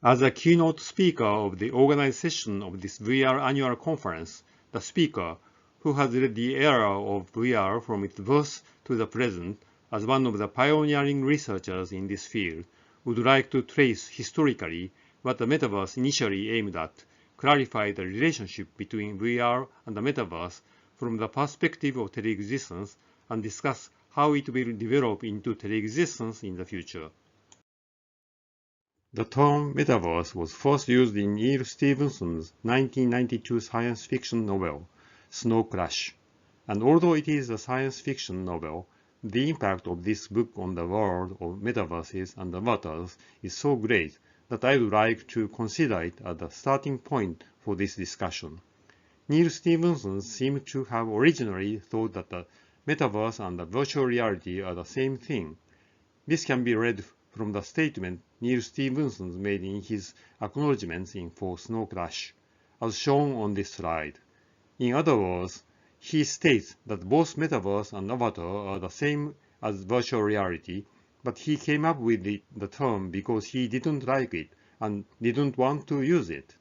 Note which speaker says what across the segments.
Speaker 1: As a keynote speaker of the organized session of this VR annual conference, the speaker, who has led the era of VR from its birth to the present as one of the pioneering researchers in this field, would like to trace historically what the metaverse initially aimed at, clarify the relationship between VR and the metaverse from the perspective of telexistence, and discuss how it will develop into telexistence in the future. The term metaverse was first used in Neil Stephenson's 1992 science fiction novel, Snow Crash, and although it is a science fiction novel, the impact of this book on the world of metaverses and avatars is so great that I would like to consider it as the starting point for this discussion. Neil Stephenson seemed to have originally thought that the metaverse and the virtual reality are the same thing. This can be read from the statement Neil Stephenson made in his acknowledgments for Snow Crash, as shown on this slide. In other words, he states that both metaverse and avatar are the same as virtual reality, but he came up with the term because he didn't like it and didn't want to use it.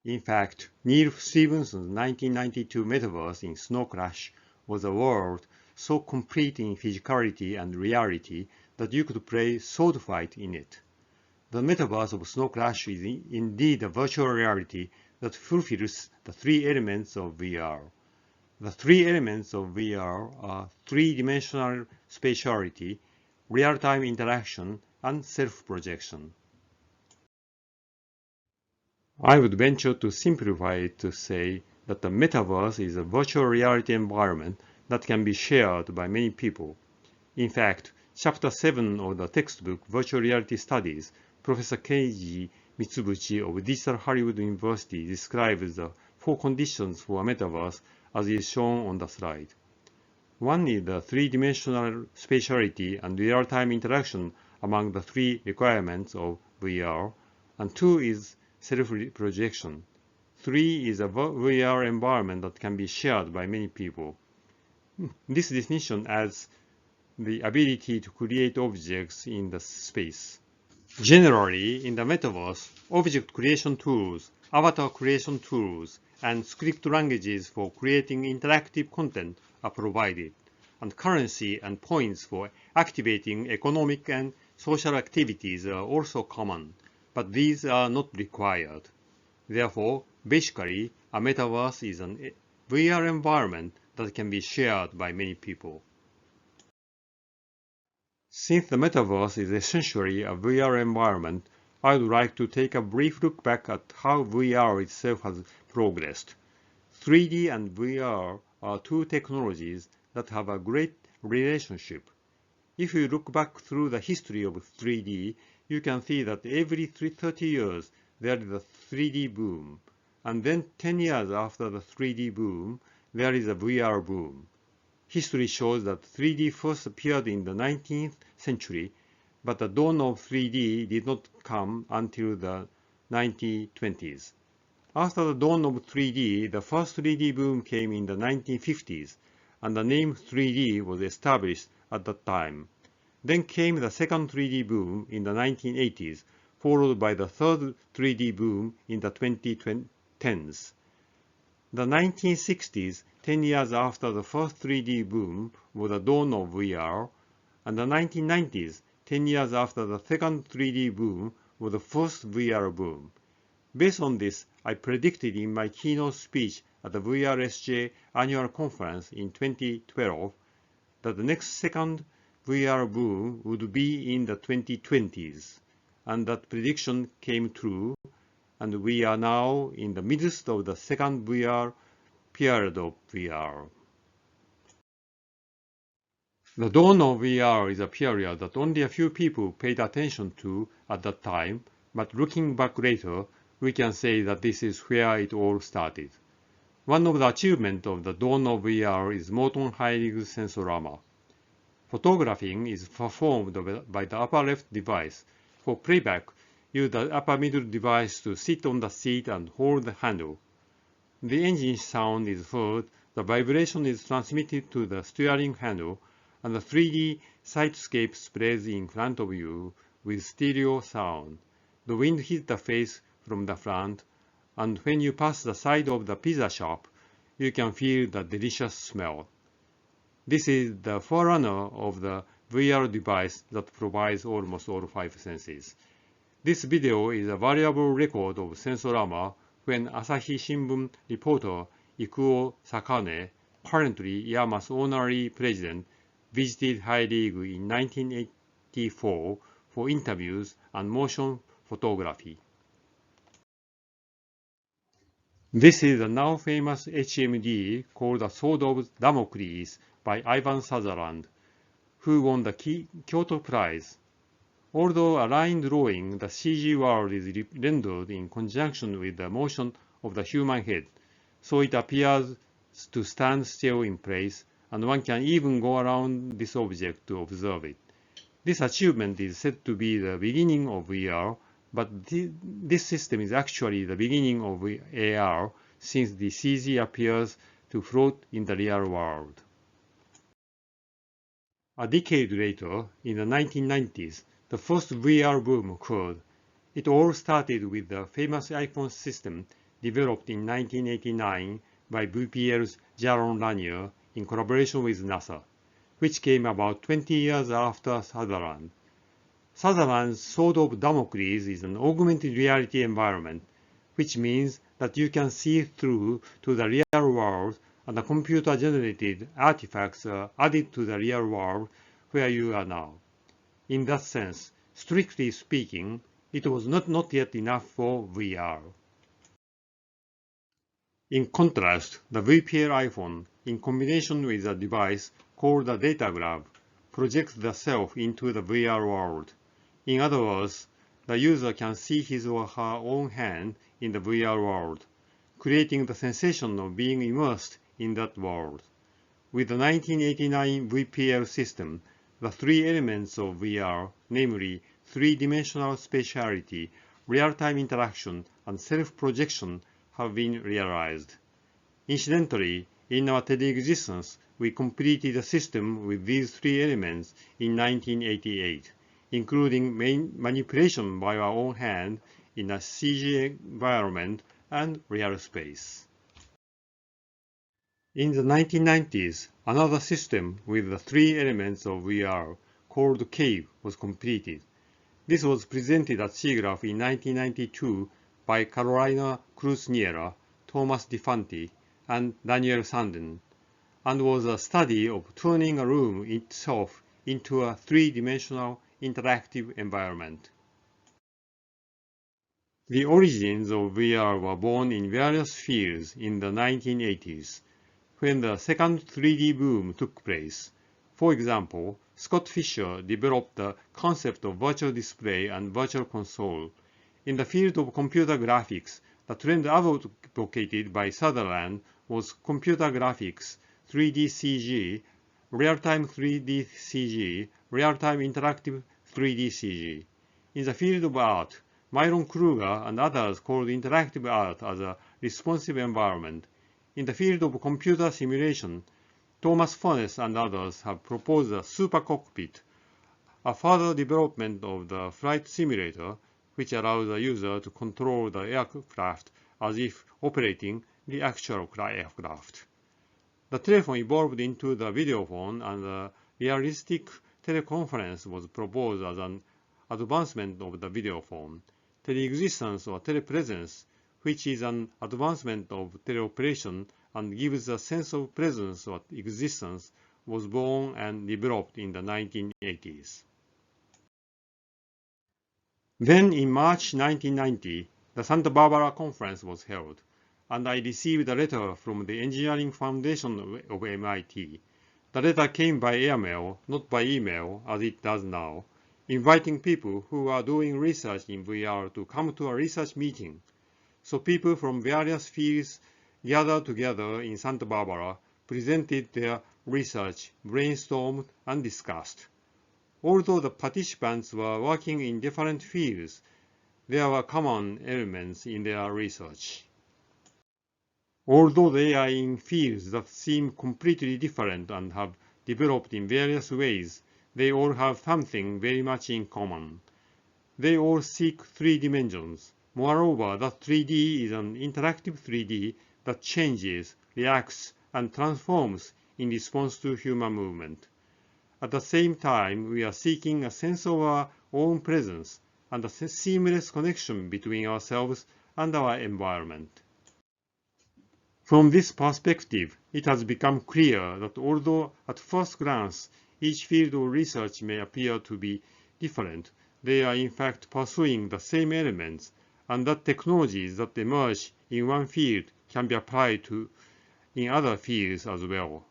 Speaker 1: In fact, Neil Stephenson's 1992 metaverse in Snow Crash was a world so complete in physicality and reality that you could play sword fight in it. The metaverse of Snow Crash is indeed a virtual reality that fulfills the three elements of VR. The three elements of VR are three-dimensional spatiality, real-time interaction, and self-projection. I would venture to simplify it to say that the metaverse is a virtual reality environment that can be shared by many people. In fact, Chapter 7 of the textbook Virtual Reality Studies, Professor Keiji Mitsubushi of Digital Hollywood University describes the four conditions for a metaverse as is shown on the slide. One is the three-dimensional spatiality and real-time interaction among the three requirements of VR, and two is self-projection. Three is a VR environment that can be shared by many people. This definition adds the ability to create objects in the space. Generally, in the metaverse, object creation tools, avatar creation tools, and script languages for creating interactive content are provided, and currency and points for activating economic and social activities are also common, but these are not required. Therefore, basically, a metaverse is a VR environment that can be shared by many people. Since the metaverse is essentially a VR environment, I would like to take a brief look back at how VR itself has progressed. 3D and VR are two technologies that have a great relationship. If you look back through the history of 3D, you can see that every 30 years there is a 3D boom, and then 10 years after the 3D boom, there is a VR boom. History shows that 3D first appeared in the 19th century, but the dawn of 3D did not come until the 1920s. After the dawn of 3D, the first 3D boom came in the 1950s, and the name 3D was established at that time. Then came the second 3D boom in the 1980s, followed by the third 3D boom in the 2010s. The 1960s, 10 years after the first 3D boom, was the dawn of VR, and the 1990s, 10 years after the second 3D boom, was the first VR boom. Based on this, I predicted in my keynote speech at the VRSJ annual conference in 2012 that the next second VR boom would be in the 2020s, and that prediction came true, and we are now in the midst of the second VR period of VR. The dawn of VR is a period that only a few people paid attention to at that time, but looking back later, we can say that this is where it all started. One of the achievements of the dawn of VR is Morton Heilig's sensorama. Photographing is performed by the upper left device. For playback, use the upper middle device to sit on the seat and hold the handle. The engine sound is heard, the vibration is transmitted to the steering handle, and the 3D sitescape spreads in front of you with stereo sound. The wind hits the face from the front, and when you pass the side of the pizza shop, you can feel the delicious smell. This is the forerunner of the VR device that provides almost all five senses. This video is a valuable record of Sensorama when Asahi Shimbun reporter Ikuo Sakane, currently Yama's honorary president, visited High League in 1984 for interviews and motion photography. This is the now famous HMD called the Sword of Damocles by Ivan Sutherland, who won the Kyoto Prize. Although a line drawing, the CG world is rendered in conjunction with the motion of the human head, so it appears to stand still in place, and one can even go around this object to observe it. This achievement is said to be the beginning of VR, but this system is actually the beginning of AR, since the CG appears to float in the real world. A decade later, in the 1990s, the first VR boom occurred. It all started with the famous iPhone system developed in 1989 by VPL's Jaron Lanier in collaboration with NASA, which came about 20 years after Sutherland. Sutherland's Sword of Damocles is an augmented reality environment, which means that you can see through to the real world and the computer-generated artifacts are added to the real world where you are now. In that sense, strictly speaking, it was not yet enough for VR. In contrast, the VPL iPhone, in combination with a device called the Data Grab, projects the self into the VR world. In other words, the user can see his or her own hand in the VR world, creating the sensation of being immersed in that world. With the 1989 VPL system, the three elements of VR, namely three-dimensional spatiality, real-time interaction, and self-projection, have been realized. Incidentally, in our Telexistence, we completed a system with these three elements in 1988, including manipulation by our own hand in a CG environment and real space. In the 1990s, another system with the three elements of VR, called Cave, was completed. This was presented at SIGGRAPH in 1992 by Carolina Cruz-Niera, Thomas DeFanti, and Daniel Sanden, and was a study of turning a room itself into a three-dimensional interactive environment. The origins of VR were born in various fields in the 1980s, when the second 3D boom took place. For example, Scott Fisher developed the concept of virtual display and virtual console. In the field of computer graphics, the trend advocated by Sutherland was computer graphics, 3D CG, real-time 3D CG, real-time interactive 3D CG. In the field of art, Myron Kruger and others called interactive art as a responsive environment. In the field of computer simulation, Thomas Furness and others have proposed a super cockpit, a further development of the flight simulator, which allows the user to control the aircraft as if operating the actual aircraft. The telephone evolved into the video phone, and the realistic teleconference was proposed as an advancement of the video phone. Teleexistence or telepresence, which is an advancement of teleoperation and gives a sense of presence or existence, was born and developed in the 1980s. Then in March 1990, the Santa Barbara conference was held, and I received a letter from the Engineering Foundation of MIT. The letter came by airmail, not by email, as it does now, inviting people who are doing research in VR to come to a research meeting. So people from various fields gathered together in Santa Barbara, presented their research, brainstormed, and discussed. Although the participants were working in different fields, there were common elements in their research. Although they are in fields that seem completely different and have developed in various ways, they all have something very much in common. They all seek three dimensions. Moreover, that 3D is an interactive 3D that changes, reacts, and transforms in response to human movement. At the same time, we are seeking a sense of our own presence and a seamless connection between ourselves and our environment. From this perspective, it has become clear that although at first glance each field of research may appear to be different, they are in fact pursuing the same elements, and that technologies that emerge in one field can be applied in other fields as well.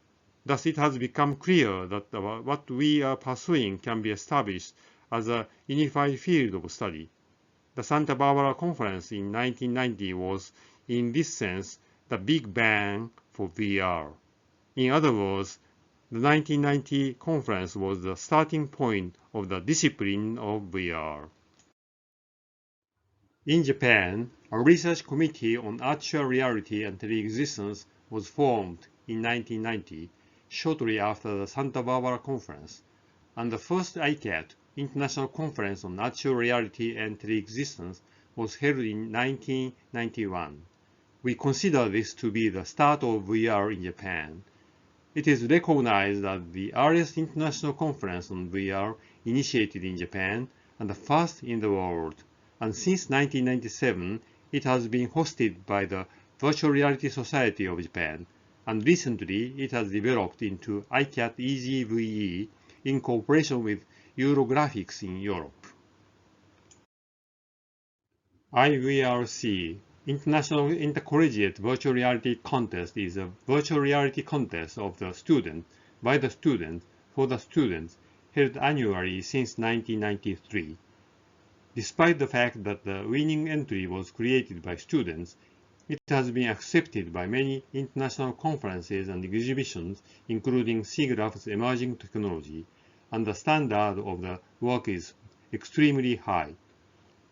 Speaker 1: Thus, it has become clear that what we are pursuing can be established as a unified field of study. The Santa Barbara Conference in 1990 was, in this sense, the Big Bang for VR. In other words, the 1990 conference was the starting point of the discipline of VR. In Japan, a research committee on actual reality and teleexistence was formed in 1990, shortly after the Santa Barbara Conference, and the first ICAT, International Conference on Actual Reality and Teleexistence, was held in 1991. We consider this to be the start of VR in Japan. It is recognized as the earliest international conference on VR initiated in Japan and the first in the world, and since 1997 it has been hosted by the Virtual Reality Society of Japan, and recently it has developed into ICAT EGVE in cooperation with Eurographics in Europe. IVRC, International Intercollegiate Virtual Reality Contest, is a virtual reality contest of the student, by the students, for the students, held annually since 1993. Despite the fact that the winning entry was created by students, it has been accepted by many international conferences and exhibitions, including SIGGRAPH's Emerging Technology, and the standard of the work is extremely high.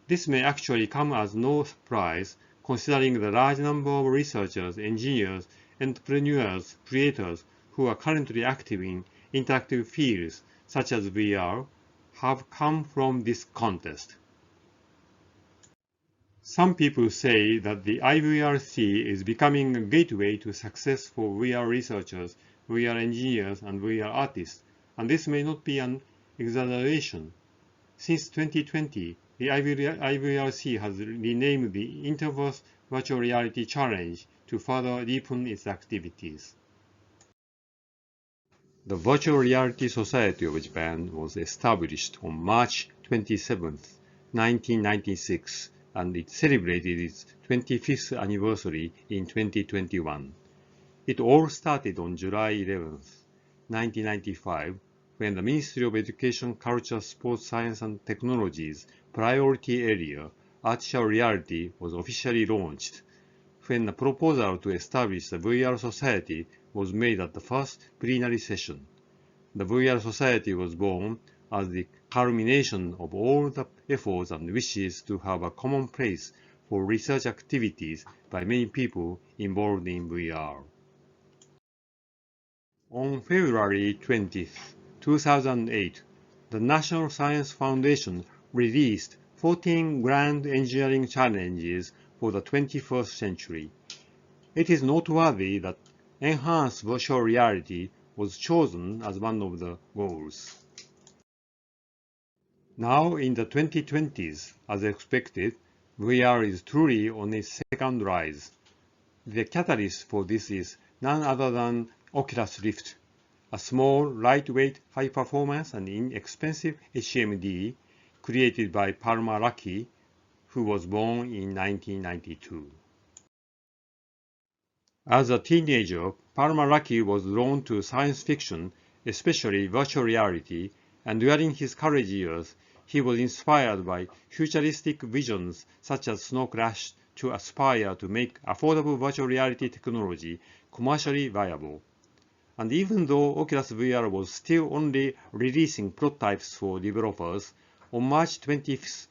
Speaker 1: This may actually come as no surprise, considering the large number of researchers, engineers, entrepreneurs, creators who are currently active in interactive fields such as VR have come from this contest. Some people say that the IVRC is becoming a gateway to success for VR researchers, VR engineers, and VR artists, and this may not be an exaggeration. Since 2020, the IVRC has renamed the Metaverse Virtual Reality Challenge to further deepen its activities. The Virtual Reality Society of Japan was established on March 27, 1996, and it celebrated its 25th anniversary in 2021. It all started on July 11, 1995, when the Ministry of Education, Culture, Sports, Science and Technology's priority area, Artificial Reality, was officially launched, when a proposal to establish the VR Society was made at the first plenary session. The VR Society was born as the culmination of all the efforts and wishes to have a common place for research activities by many people involved in VR. On February 20, 2008, the National Science Foundation released 14 grand engineering challenges for the 21st century. It is noteworthy that enhanced virtual reality was chosen as one of the goals. Now in the 2020s, as expected, VR is truly on its second rise. The catalyst for this is none other than Oculus Rift, a small, lightweight, high-performance and inexpensive HMD created by Palmer Luckey, who was born in 1992. As a teenager, Palmer Luckey was drawn to science fiction, especially virtual reality, and during his college years, he was inspired by futuristic visions such as Snow Crash to aspire to make affordable virtual reality technology commercially viable. And even though Oculus VR was still only releasing prototypes for developers, on March 25,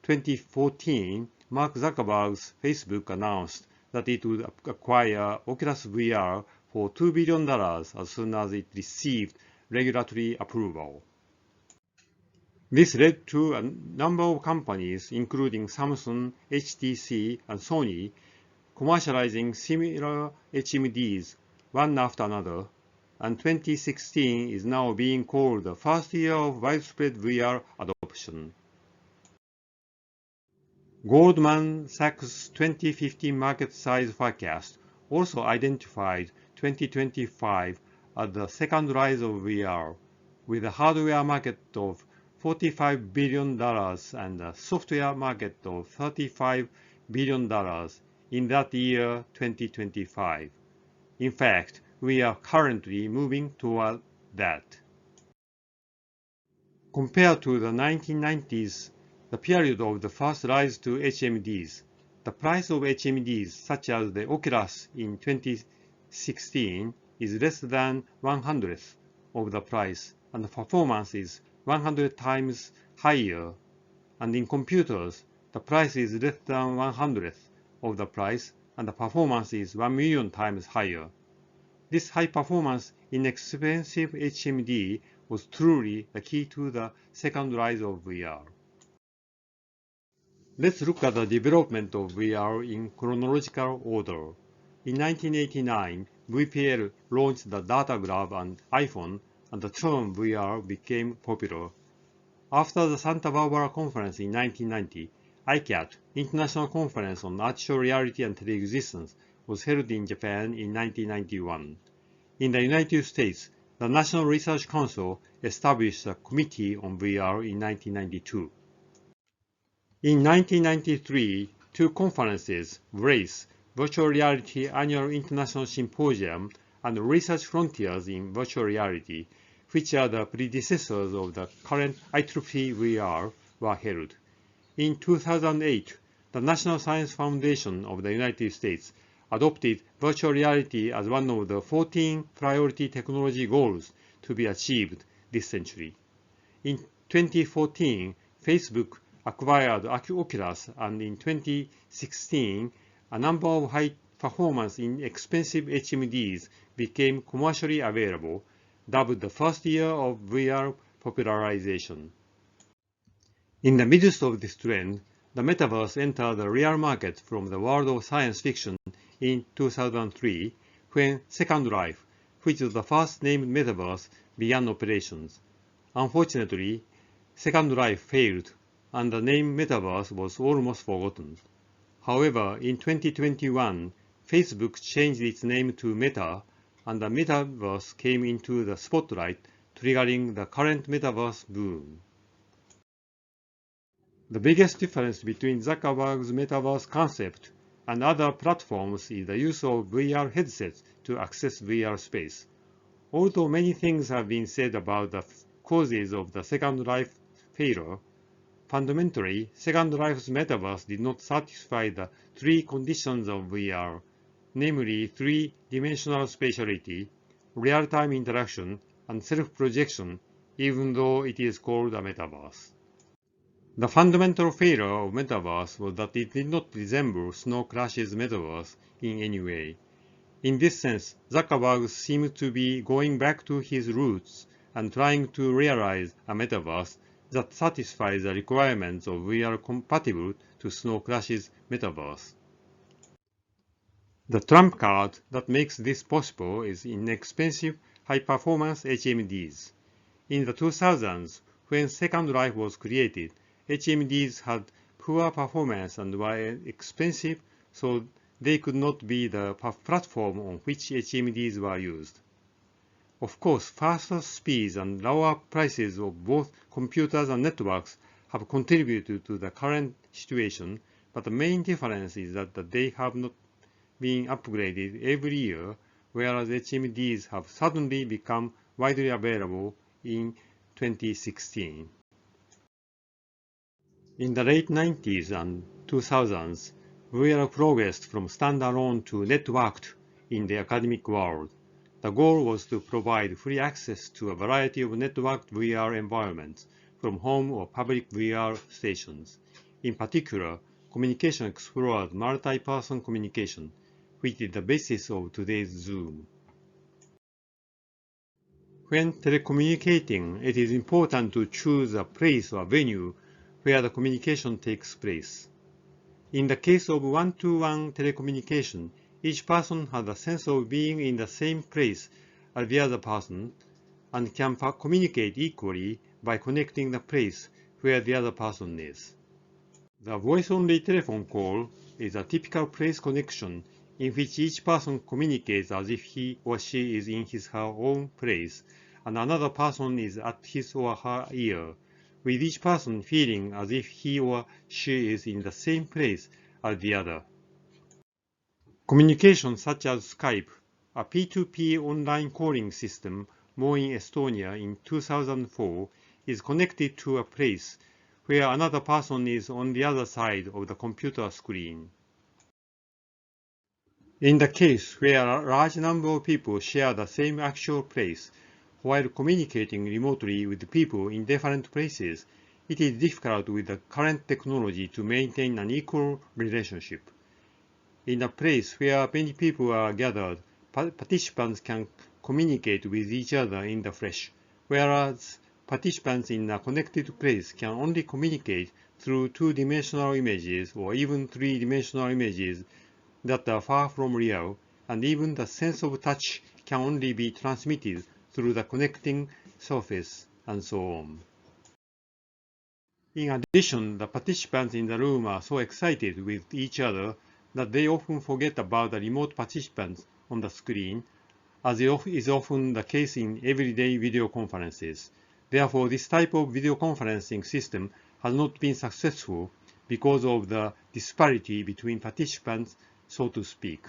Speaker 1: 2014, Mark Zuckerberg's Facebook announced that it would acquire Oculus VR for $2 billion as soon as it received regulatory approval. This led to a number of companies, including Samsung, HTC, and Sony, commercializing similar HMDs one after another, and 2016 is now being called the first year of widespread VR adoption. Goldman Sachs' 2015 market size forecast also identified 2025 as the second rise of VR, with a hardware market of $45 billion and a software market of $35 billion in that year 2025. In fact, we are currently moving toward that. Compared to the 1990s, the period of the first rise to HMDs, the price of HMDs such as the Oculus in 2016 is less than 1/100th of the price, and the performance is 100 times higher. And in computers, the price is less than 1/100th of the price, and the performance is 1 million times higher. This high performance, inexpensive HMD was truly the key to the second rise of VR. Let's look at the development of VR in chronological order. In 1989, VPL launched the Data Graph on iPhone, and the term VR became popular. After the Santa Barbara Conference in 1990, ICAT, International Conference on Artificial Reality and Telexistence, was held in Japan in 1991. In the United States, the National Research Council established a committee on VR in 1992. In 1993, two conferences, VRACE, Virtual Reality Annual International Symposium, and Research Frontiers in Virtual Reality, which are the predecessors of the current IEEE VR, were held. In 2008, the National Science Foundation of the United States adopted virtual reality as one of the 14 priority technology goals to be achieved this century. In 2014, Facebook acquired Oculus, and in 2016, a number of high-performance inexpensive HMDs became commercially available, dubbed the first year of VR popularization. In the midst of this trend, the Metaverse entered the real market from the world of science fiction in 2003, when Second Life, which was the first named Metaverse, began operations. Unfortunately, Second Life failed, and the name Metaverse was almost forgotten. However, in 2021, Facebook changed its name to Meta, and the Metaverse came into the spotlight, triggering the current Metaverse boom. The biggest difference between Zuckerberg's Metaverse concept and other platforms is the use of VR headsets to access VR space. Although many things have been said about the causes of the Second Life failure, fundamentally, Second Life's Metaverse did not satisfy the three conditions of VR, namely three-dimensional spatiality, real-time interaction, and self-projection, even though it is called a Metaverse. The fundamental failure of Metaverse was that it did not resemble Snow Crash's Metaverse in any way. In this sense, Zuckerberg seemed to be going back to his roots and trying to realize a Metaverse that satisfies the requirements of VR compatible to Snow Crash's Metaverse. The trump card that makes this possible is inexpensive, high-performance HMDs. In the 2000s, when Second Life was created, HMDs had poor performance and were expensive, so they could not be the platform on which HMDs were used. Of course, faster speeds and lower prices of both computers and networks have contributed to the current situation, but the main difference is that they have not been upgraded every year, whereas HMDs have suddenly become widely available in 2016. In the late 90s and 2000s, VR progressed from standalone to networked in the academic world. The goal was to provide free access to a variety of networked VR environments from home or public VR stations. In particular, communication explored multi-person communication, which is the basis of today's Zoom. When telecommunicating, it is important to choose a place or venue where the communication takes place. In the case of one-to-one telecommunication, each person has a sense of being in the same place as the other person and can communicate equally by connecting the place where the other person is. The voice-only telephone call is a typical place connection in which each person communicates as if he or she is in his or her own place and another person is at his or her ear, with each person feeling as if he or she is in the same place as the other. Communication such as Skype, a P2P online calling system born in Estonia in 2004, is connected to a place where another person is on the other side of the computer screen. In the case where a large number of people share the same actual place, while communicating remotely with people in different places, it is difficult with the current technology to maintain an equal relationship. In a place where many people are gathered, participants can communicate with each other in the flesh, whereas participants in a connected place can only communicate through two-dimensional images or even three-dimensional images that are far from real, and even the sense of touch can only be transmitted through the connecting surface, and so on. In addition, the participants in the room are so excited with each other that they often forget about the remote participants on the screen, as is often the case in everyday video conferences. Therefore, this type of video conferencing system has not been successful because of the disparity between participants, so to speak.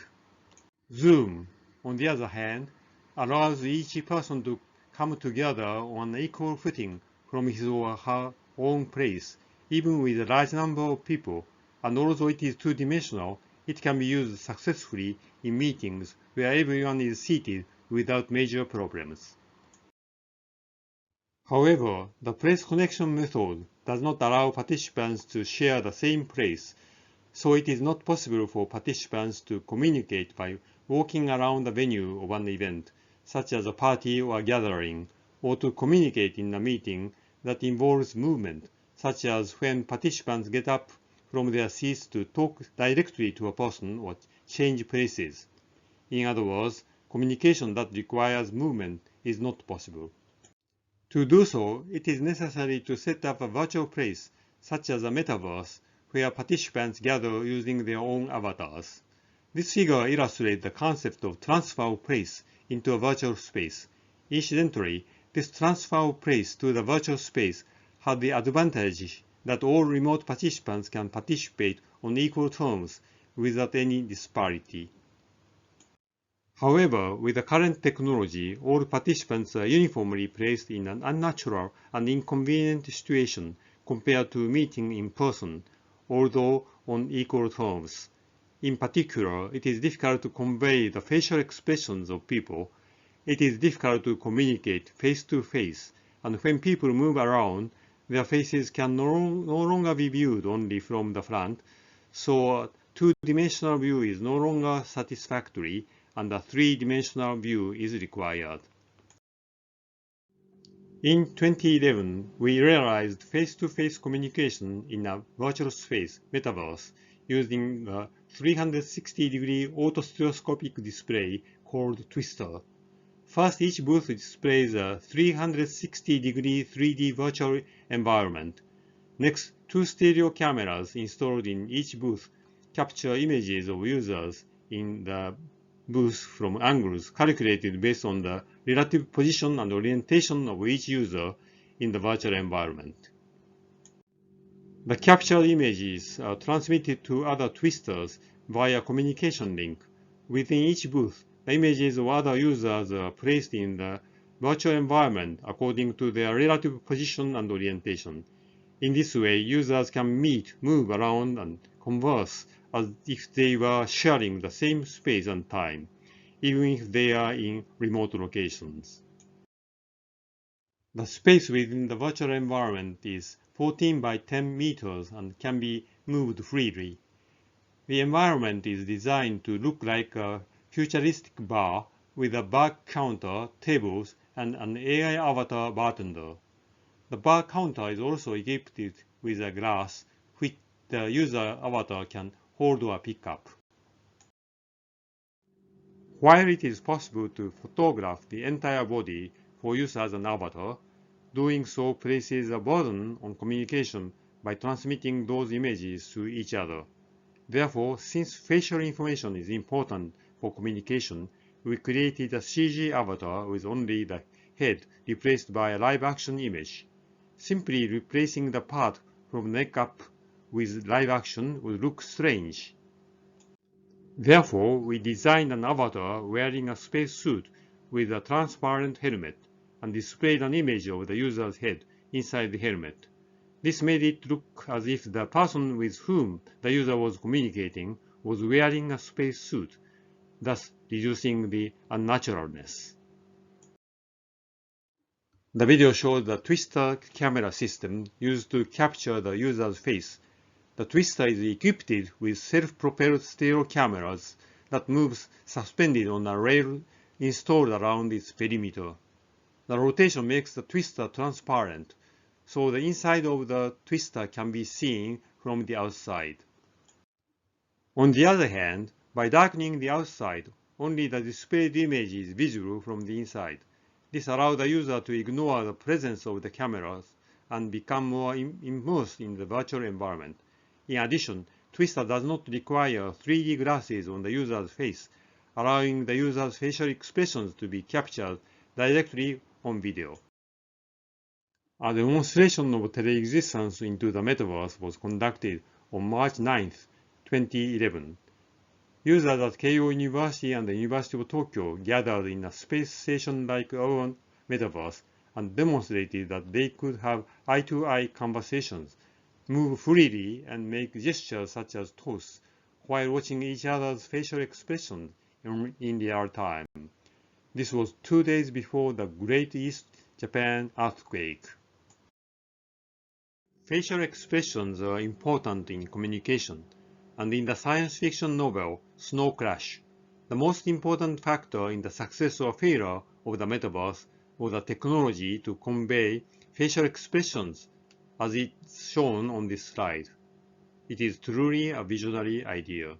Speaker 1: Zoom, on the other hand, allows each person to come together on an equal footing from his or her own place, even with a large number of people, and although it is two-dimensional, it can be used successfully in meetings where everyone is seated without major problems. However, the place connection method does not allow participants to share the same place, so it is not possible for participants to communicate by walking around the venue of an event, such as a party or a gathering, or to communicate in a meeting that involves movement, such as when participants get up from their seats to talk directly to a person or change places. In other words, communication that requires movement is not possible. To do so, it is necessary to set up a virtual place, such as a metaverse, where participants gather using their own avatars. This figure illustrates the concept of transfer of place into a virtual space. Incidentally, this transfer of place to the virtual space has the advantage that all remote participants can participate on equal terms without any disparity. However, with the current technology, all participants are uniformly placed in an unnatural and inconvenient situation compared to meeting in person, although on equal terms. In particular, it is difficult to convey the facial expressions of people. It is difficult to communicate face-to-face, and when people move around, their faces can no longer be viewed only from the front, so a two-dimensional view is no longer satisfactory, and a three-dimensional view is required. In 2011, we realized face-to-face communication in a virtual space, Metaverse, using a 360-degree autostereoscopic display called Twister. First, each booth displays a 360-degree 3D virtual environment. Next, two stereo cameras installed in each booth capture images of users in the booth from angles calculated based on the relative position and orientation of each user in the virtual environment. The captured images are transmitted to other twisters via communication link. Within each booth, the images of other users are placed in the virtual environment according to their relative position and orientation. In this way, users can meet, move around, and converse as if they were sharing the same space and time, even if they are in remote locations. The space within the virtual environment is 14 by 10 meters and can be moved freely. The environment is designed to look like a futuristic bar with a bar counter, tables, and an AI avatar bartender. The bar counter is also equipped with a glass which the user avatar can hold or pick up. While it is possible to photograph the entire body for use as an avatar, doing so places a burden on communication by transmitting those images to each other. Therefore, since facial information is important for communication, we created a CG avatar with only the head replaced by a live-action image. Simply replacing the part from neck up with live action would look strange. Therefore, we designed an avatar wearing a spacesuit with a transparent helmet and displayed an image of the user's head inside the helmet. This made it look as if the person with whom the user was communicating was wearing a spacesuit, thus reducing the unnaturalness. The video shows the twister camera system used to capture the user's face. The twister is equipped with self-propelled stereo cameras that move suspended on a rail installed around its perimeter. The rotation makes the twister transparent, so the inside of the twister can be seen from the outside. On the other hand, by darkening the outside, only the displayed image is visible from the inside. This allows the user to ignore the presence of the cameras and become more immersed in the virtual environment. In addition, Twister does not require 3D glasses on the user's face, allowing the user's facial expressions to be captured directly on video. A demonstration of Telexistence into the Metaverse was conducted on March 9, 2011. Users at Keio University and the University of Tokyo gathered in a space station like our Metaverse and demonstrated that they could have eye-to-eye conversations, move freely, and make gestures such as toss while watching each other's facial expressions in real time. This was 2 days before the Great East Japan earthquake. Facial expressions are important in communication, and in the science fiction novel Snow Crash, the most important factor in the success or failure of the Metaverse was the technology to convey facial expressions as it's shown on this slide. It is truly a visionary idea.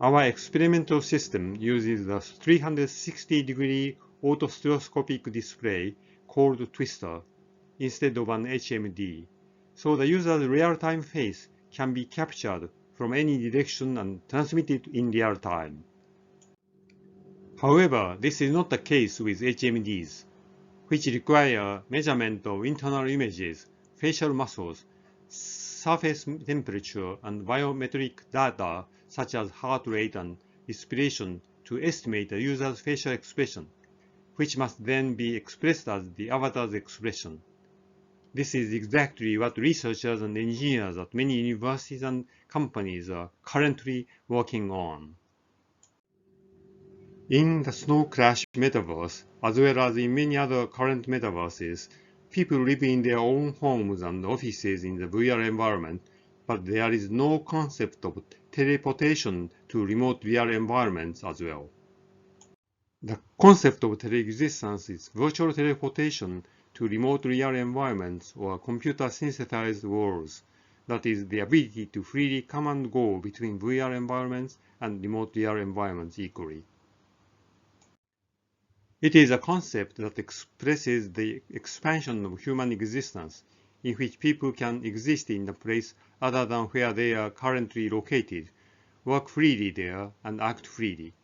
Speaker 1: Our experimental system uses a 360-degree autostereoscopic display called Twister instead of an HMD, so the user's real-time face can be captured from any direction and transmitted in real time. However, this is not the case with HMDs, which require measurement of internal images, facial muscles, surface temperature, and biometric data such as heart rate and respiration to estimate a user's facial expression, which must then be expressed as the avatar's expression. This is exactly what researchers and engineers at many universities and companies are currently working on. In the Snow Crash metaverse, as well as in many other current metaverses, people live in their own homes and offices in the VR environment, but there is no concept of teleportation to remote VR environments as well. The concept of teleexistence is virtual teleportation to remote real environments or computer-synthesized worlds, that is, the ability to freely come and go between VR environments and remote real environments equally. It is a concept that expresses the expansion of human existence, in which people can exist in a place other than where they are currently located, work freely there, and act freely.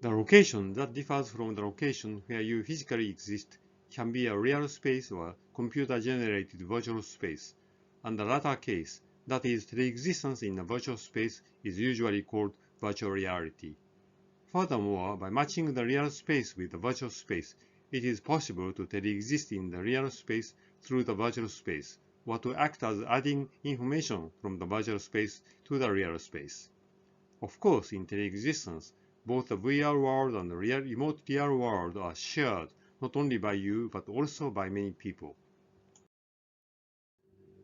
Speaker 1: The location that differs from the location where you physically exist can be a real space or computer-generated virtual space, and the latter case, that is, teleexistence in a virtual space, is usually called virtual reality. Furthermore, by matching the real space with the virtual space, it is possible to teleexist in the real space through the virtual space, or to act as adding information from the virtual space to the real space. Of course, in teleexistence, both the VR world and the remote real world are shared not only by you but also by many people.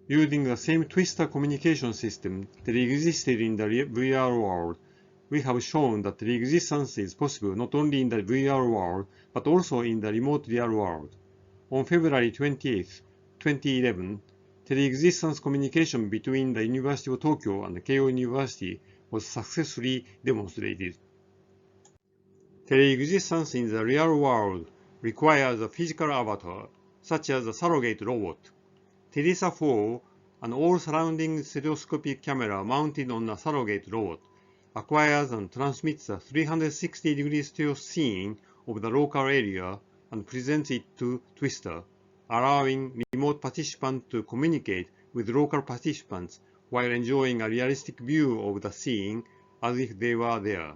Speaker 1: Using the same Twister communication system that existed in the VR world, we have shown that Telexistence is possible not only in the VR world, but also in the remote real world. On February 28, 2011, Telexistence communication between the University of Tokyo and Keio University was successfully demonstrated. Telexistence in the real world requires a physical avatar, such as a surrogate robot. Telesa 4, an all-surrounding stereoscopic camera mounted on a surrogate robot, acquires and transmits a 360-degree stereo scene of the local area and presents it to Twister, allowing remote participants to communicate with local participants while enjoying a realistic view of the scene as if they were there.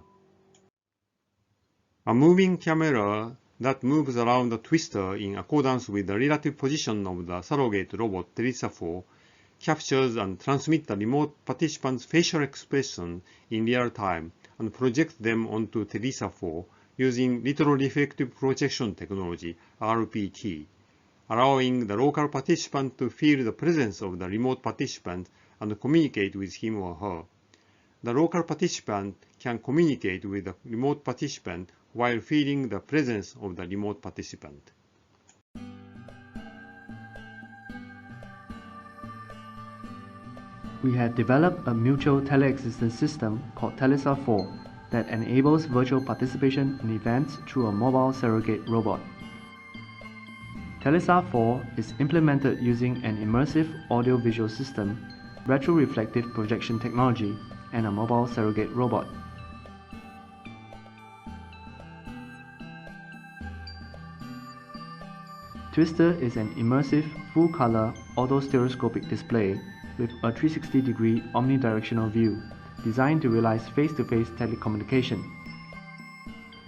Speaker 1: A moving camera that moves around the twister in accordance with the relative position of the surrogate robot Telesa 4 captures and transmits the remote participant's facial expression in real time and projects them onto Telesa 4 using retroreflective projection technology (RPT), allowing the local participant to feel the presence of the remote participant and communicate with him or her. The local participant can communicate with the remote participant while feeling the presence of the remote participant.
Speaker 2: We had developed a mutual teleexistence system called Telesa 4 that enables virtual participation in events through a mobile surrogate robot. Telesa 4 is implemented using an immersive audio-visual system, retroreflective projection technology, and a mobile surrogate robot. Twister is an immersive, full-color, auto-stereoscopic display with a 360-degree omnidirectional view designed to realize face-to-face telecommunication.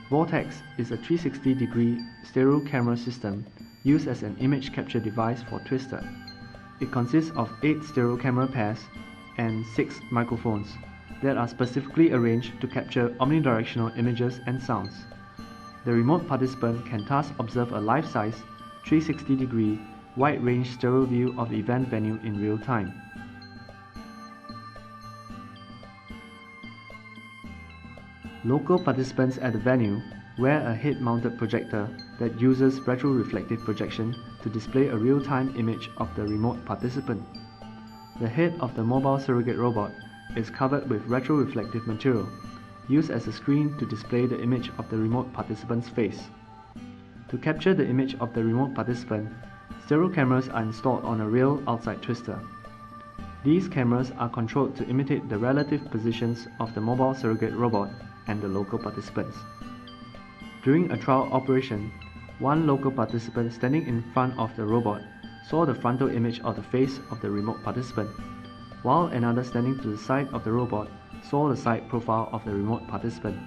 Speaker 2: Vortex is a 360-degree stereo camera system used as an image capture device for Twister. It consists of 8 stereo camera pairs and 6 microphones that are specifically arranged to capture omnidirectional images and sounds. The remote participant can thus observe a life-size, 360-degree, wide-range stereo view of the event venue in real time. Local participants at the venue wear a head-mounted projector that uses retroreflective projection to display a real-time image of the remote participant. The head of the mobile surrogate robot is covered with retroreflective material, used as a screen to display the image of the remote participant's face. To capture the image of the remote participant, stereo cameras are installed on a rail outside Twister. These cameras are controlled to imitate the relative positions of the mobile surrogate robot and the local participants. During a trial operation, one local participant standing in front of the robot saw the frontal image of the face of the remote participant, while another standing to the side of the robot saw the side profile of the remote participant.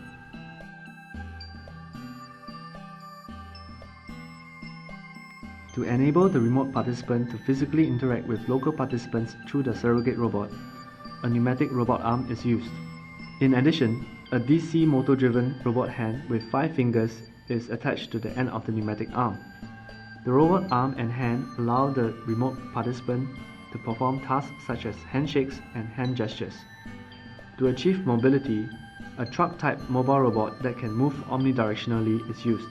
Speaker 2: To enable the remote participant to physically interact with local participants through the surrogate robot, a pneumatic robot arm is used. In addition, a DC motor-driven robot hand with 5 fingers is attached to the end of the pneumatic arm. The robot arm and hand allow the remote participant to perform tasks such as handshakes and hand gestures. To achieve mobility, a truck-type mobile robot that can move omnidirectionally is used.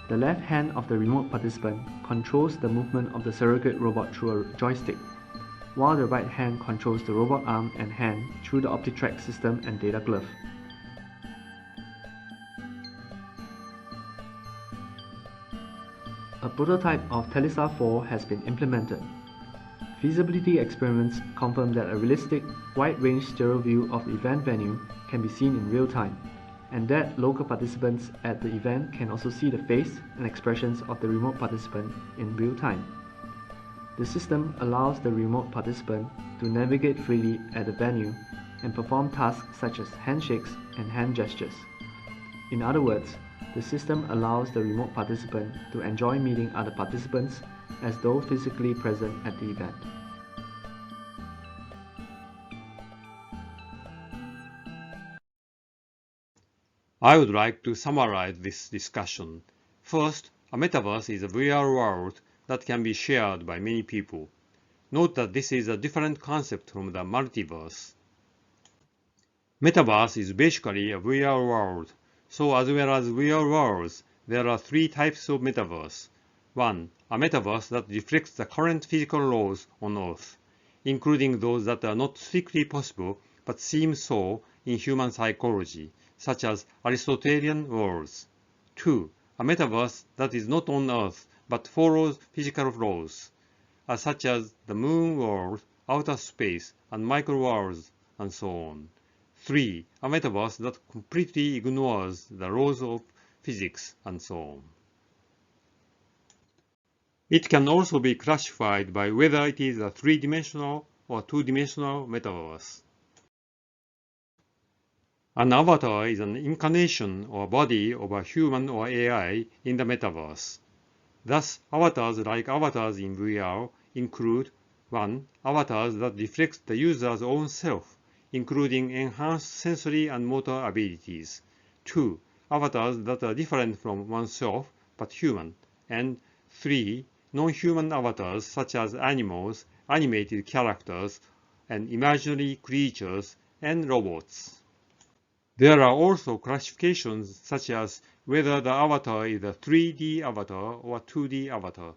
Speaker 2: The left hand of the remote participant controls the movement of the surrogate robot through a joystick, while the right hand controls the robot arm and hand through the OptiTrack system and data glove. A prototype of Telesa 4 has been implemented. Feasibility experiments confirm that a realistic, wide-range stereo view of the event venue can be seen in real time, and that local participants at the event can also see the face and expressions of the remote participant in real time. The system allows the remote participant to navigate freely at the venue and perform tasks such as handshakes and hand gestures. In other words, the system allows the remote participant to enjoy meeting other participants as though physically present at the event.
Speaker 1: I would like to summarize this discussion. First, a metaverse is a VR world that can be shared by many people. Note that this is a different concept from the multiverse. Metaverse is basically a VR world. So as well as VR worlds, there are three types of metaverse. 1. A metaverse that reflects the current physical laws on Earth, including those that are not strictly possible but seem so in human psychology, such as Aristotelian worlds. 2. A metaverse that is not on Earth but follows physical laws, such as the moon world, outer space, and microworlds, and so on. 3. A metaverse that completely ignores the laws of physics, and so on. It can also be classified by whether it is a three-dimensional or two-dimensional metaverse. An avatar is an incarnation or body of a human or AI in the metaverse. Thus, avatars like avatars in VR include 1. Avatars that reflect the user's own self, including enhanced sensory and motor abilities. 2. Avatars that are different from oneself but human. And 3. Non-human avatars such as animals, animated characters, and imaginary creatures, and robots. There are also classifications such as whether the avatar is a 3D avatar or a 2D avatar.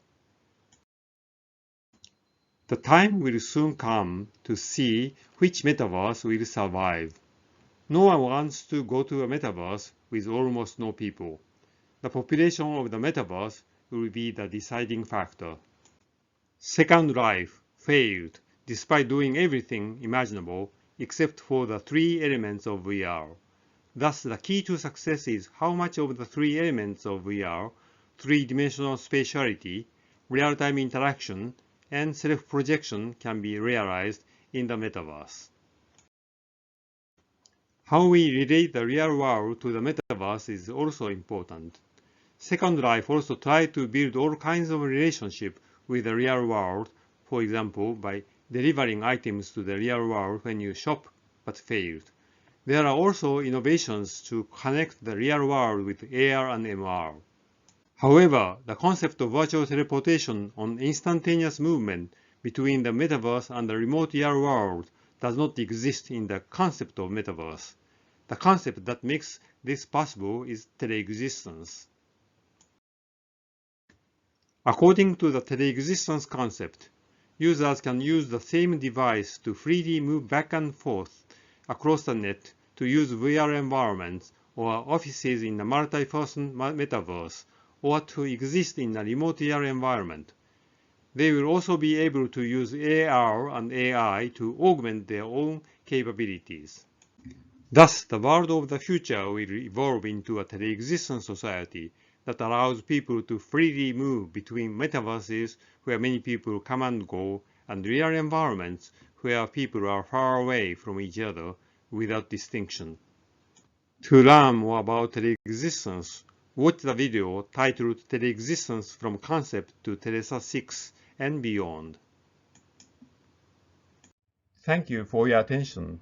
Speaker 1: The time will soon come to see which metaverse will survive. No one wants to go to a metaverse with almost no people. The population of the metaverse will be the deciding factor. Second Life failed despite doing everything imaginable except for the three elements of VR. Thus, the key to success is how much of the three elements of VR, three-dimensional spatiality, real-time interaction, and self-projection can be realized in the metaverse. How we relate the real world to the metaverse is also important. Second Life also tried to build all kinds of relationships with the real world, for example, by delivering items to the real world when you shop, but failed. There are also innovations to connect the real world with AR and MR. However, the concept of virtual teleportation on instantaneous movement between the metaverse and the remote real world does not exist in the concept of metaverse. The concept that makes this possible is telexistence. According to the telexistence concept, users can use the same device to freely move back and forth across the net to use VR environments or offices in a multi-person metaverse, or to exist in a remote VR environment. They will also be able to use AR and AI to augment their own capabilities. Thus, the world of the future will evolve into a telexistence society that allows people to freely move between metaverses where many people come and go and real environments where people are far away from each other without distinction. To learn more about telexistence, watch the video titled Telexistence from Concept to Telesa 6 and Beyond. Thank you for your attention.